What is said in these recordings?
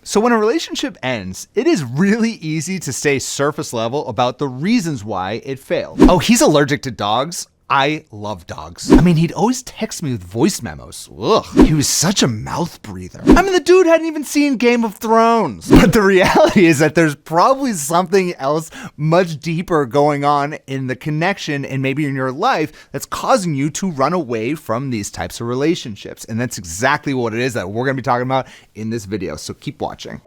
So when a relationship ends, it is really easy to stay surface level about the reasons why it failed. Oh, he's allergic to dogs. I love dogs. I mean, he'd always text me with voice memos. Ugh, he was such a mouth breather. I mean, the dude hadn't even seen Game of Thrones. But the reality is that there's probably something else much deeper going on in the connection and maybe in your life that's causing you to run away from these types of relationships. And that's exactly what it is that we're gonna be talking about in this video. So keep watching.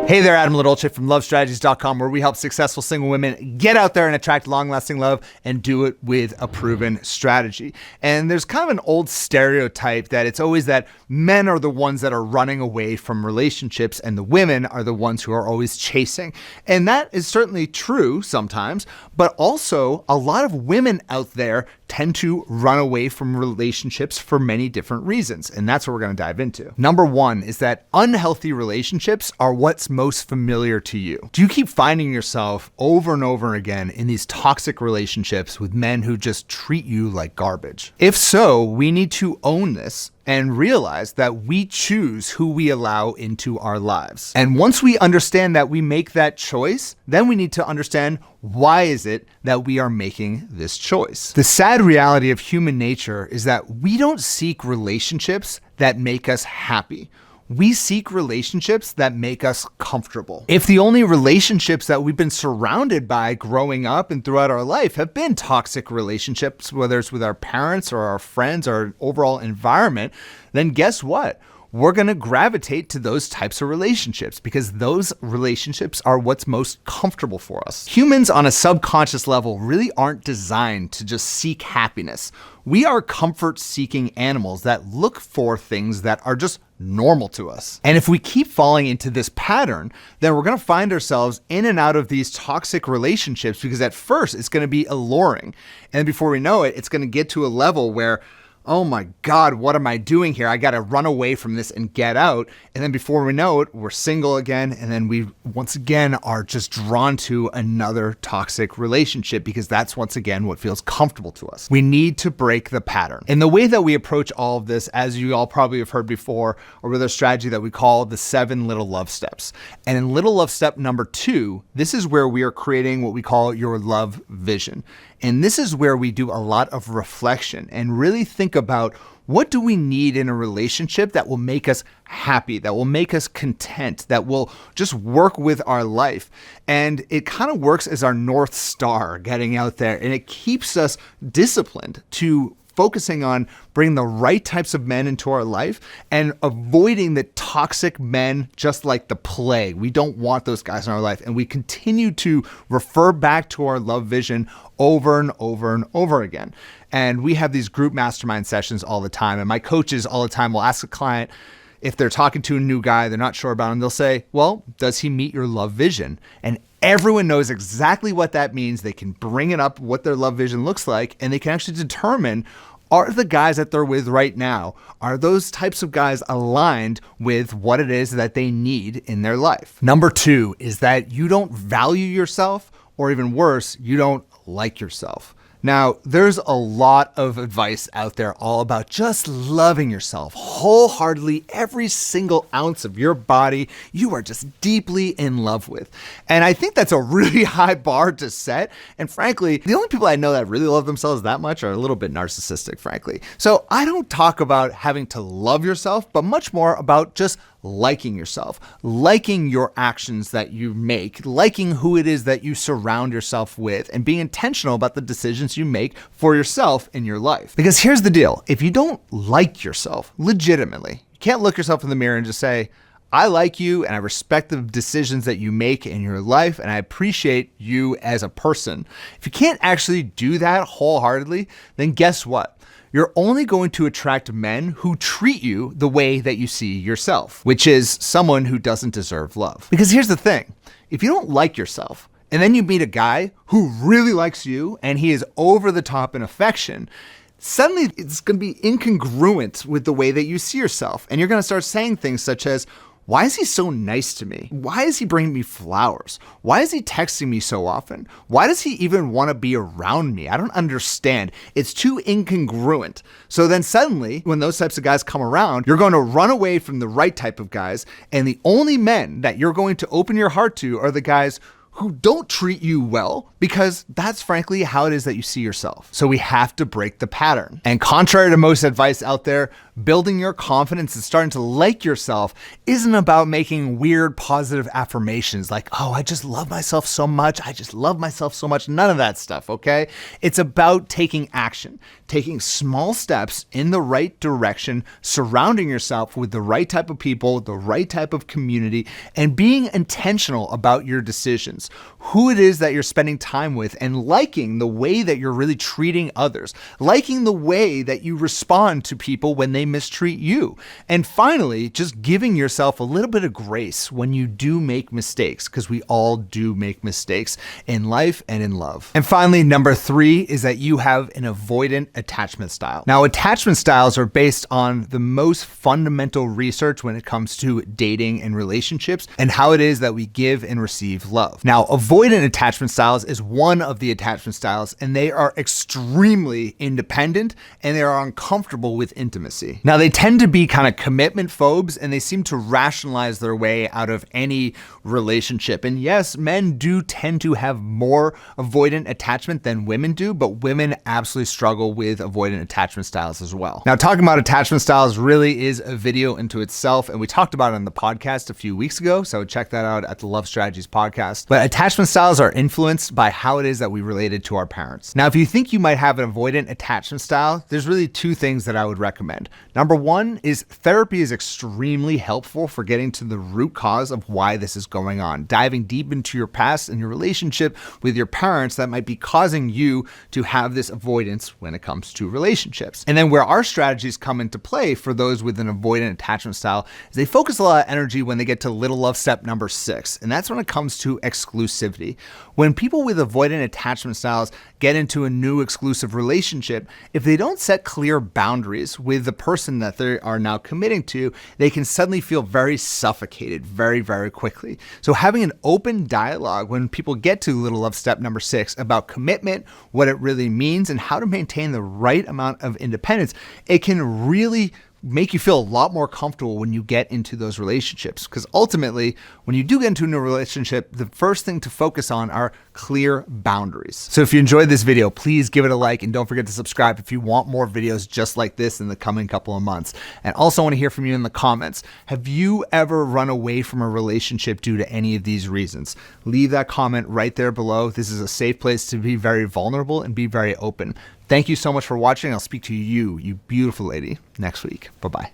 Hey there, Adam LaDolce from lovestrategies.com, where we help successful single women get out there and attract long-lasting love and do it with a proven strategy. And there's kind of an old stereotype that it's always that men are the ones that are running away from relationships and the women are the ones who are always chasing. And that is certainly true sometimes, but also a lot of women out there tend to run away from relationships for many different reasons. And that's what we're going to dive into. Number one is that unhealthy relationships are what's most familiar to you. Do you keep finding yourself over and over again in these toxic relationships with men who just treat you like garbage? If so, we need to own this and realize that we choose who we allow into our lives. And once we understand that we make that choice, then we need to understand why is it that we are making this choice. The sad reality of human nature is that we don't seek relationships that make us happy. We seek relationships that make us comfortable. If the only relationships that we've been surrounded by growing up and throughout our life have been toxic relationships, whether it's with our parents or our friends or our overall environment, then guess what? We're going to gravitate to those types of relationships because those relationships are what's most comfortable for us. Humans on a subconscious level really aren't designed to just seek happiness. We are comfort-seeking animals that look for things that are just normal to us. And if we keep falling into this pattern, then we're going to find ourselves in and out of these toxic relationships because at first it's going to be alluring. And before we know it, it's going to get to a level where, oh my God, what am I doing here? I got to run away from this and get out. And then before we know it, we're single again. And then we once again are just drawn to another toxic relationship because that's once again what feels comfortable to us. We need to break the pattern. And the way that we approach all of this, as you all probably have heard before, or with a strategy that we call the 7 little love steps. And in little love step number 2, this is where we are creating what we call your love vision. And this is where we do a lot of reflection and really think about what do we need in a relationship that will make us happy, that will make us content, that will just work with our life. And it kind of works as our North Star getting out there, and it keeps us disciplined to focusing on bringing the right types of men into our life and avoiding the toxic men just like the plague. We don't want those guys in our life. And we continue to refer back to our love vision over and over and over again. And we have these group mastermind sessions all the time. And my coaches all the time will ask a client, if they're talking to a new guy, they're not sure about him, they'll say, well, does he meet your love vision? And everyone knows exactly what that means. They can bring it up, what their love vision looks like, and they can actually determine, are the guys that they're with right now, are those types of guys aligned with what it is that they need in their life? Number 2 is that you don't value yourself, or even worse, you don't like yourself. Now, there's a lot of advice out there all about just loving yourself wholeheartedly. Every single ounce of your body, you are just deeply in love with. And I think that's a really high bar to set. And frankly, the only people I know that really love themselves that much are a little bit narcissistic, frankly. So I don't talk about having to love yourself, but much more about just liking yourself, liking your actions that you make, liking who it is that you surround yourself with, and being intentional about the decisions you make for yourself in your life. Because here's the deal. If you don't like yourself legitimately, you can't look yourself in the mirror and just say, I like you and I respect the decisions that you make in your life and I appreciate you as a person. If you can't actually do that wholeheartedly, then guess what? You're only going to attract men who treat you the way that you see yourself, which is someone who doesn't deserve love. Because here's the thing, if you don't like yourself and then you meet a guy who really likes you and he is over the top in affection, suddenly it's going to be incongruent with the way that you see yourself. And you're going to start saying things such as, Why is he so nice to me? Why is he bringing me flowers? Why is he texting me so often? Why does he even want to be around me? I don't understand. It's too incongruent. So then suddenly, when those types of guys come around, you're going to run away from the right type of guys. And the only men that you're going to open your heart to are the guys who don't treat you well, because that's frankly how it is that you see yourself. So we have to break the pattern. And contrary to most advice out there, building your confidence and starting to like yourself isn't about making weird positive affirmations like, oh, I just love myself so much. I just love myself so much. None of that stuff, okay? It's about taking action, taking small steps in the right direction, surrounding yourself with the right type of people, the right type of community, and being intentional about your decisions, who it is that you're spending time with, and liking the way that you're really treating others, liking the way that you respond to people when they mistreat you. And finally, just giving yourself a little bit of grace when you do make mistakes, because we all do make mistakes in life and in love. And finally, number 3 is that you have an avoidant attachment style. Now, attachment styles are based on the most fundamental research when it comes to dating and relationships and how it is that we give and receive love. Now, avoidant attachment styles is one of the attachment styles, and they are extremely independent and they are uncomfortable with intimacy. Now, they tend to be kind of commitment phobes, and they seem to rationalize their way out of any relationship. And yes, men do tend to have more avoidant attachment than women do, but women absolutely struggle with avoidant attachment styles as well. Now, talking about attachment styles really is a video into itself, and we talked about it on the podcast a few weeks ago, so check that out at the Love Strategies podcast. But attachment styles are influenced by how it is that we related to our parents. Now, if you think you might have an avoidant attachment style, there's really 2 things that I would recommend. Number 1 is therapy is extremely helpful for getting to the root cause of why this is going on, diving deep into your past and your relationship with your parents that might be causing you to have this avoidance when it comes to relationships. And then where our strategies come into play for those with an avoidant attachment style is they focus a lot of energy when they get to little love step number 6. And that's when it comes to exclusivity. When people with avoidant attachment styles get into a new exclusive relationship, if they don't set clear boundaries with the person that they are now committing to, they can suddenly feel very suffocated very, very quickly. So having an open dialogue when people get to little love step number 6 about commitment, what it really means, and how to maintain the right amount of independence, it can really make you feel a lot more comfortable when you get into those relationships. Because ultimately, when you do get into a new relationship, the first thing to focus on are clear boundaries. So if you enjoyed this video, please give it a like, and don't forget to subscribe if you want more videos just like this in the coming couple of months. And also want to hear from you in the comments. Have you ever run away from a relationship due to any of these reasons? Leave that comment right there below. This is a safe place to be very vulnerable and be very open. Thank you so much for watching. I'll speak to you, you beautiful lady, next week. Bye-bye.